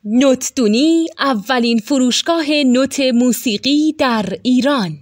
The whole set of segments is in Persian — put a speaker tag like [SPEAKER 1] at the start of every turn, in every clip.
[SPEAKER 1] نوتدونی اولین فروشگاه نوت موسیقی در ایران.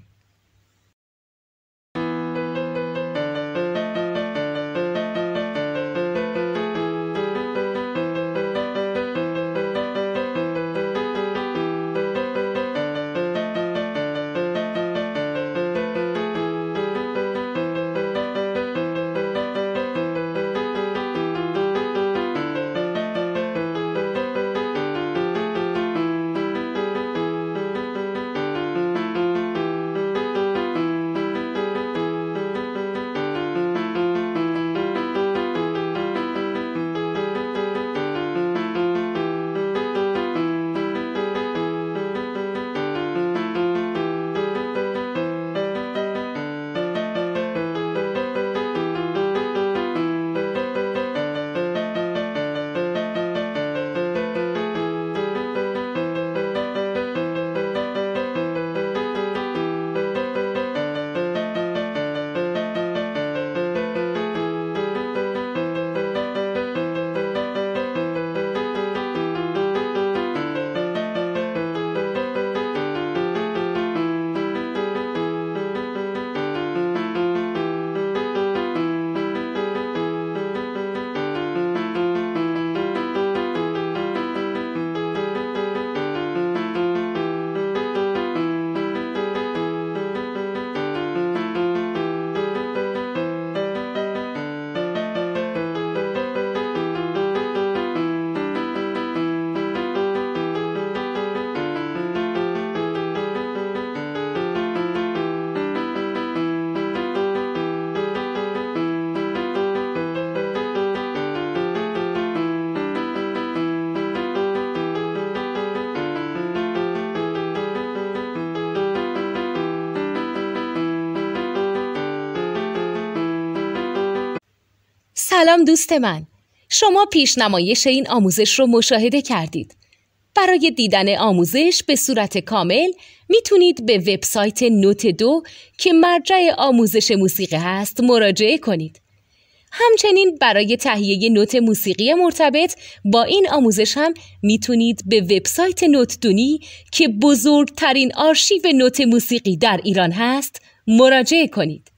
[SPEAKER 1] سلام دوست من، شما پیشنمایش این آموزش رو مشاهده کردید. برای دیدن آموزش به صورت کامل میتونید به وبسایت نوت2 که مرجع آموزش موسیقی هست مراجعه کنید. همچنین برای تهیه نوت موسیقی مرتبط با این آموزش هم میتونید به وبسایت نوتدونی که بزرگترین آرشیو نوت موسیقی در ایران هست مراجعه کنید.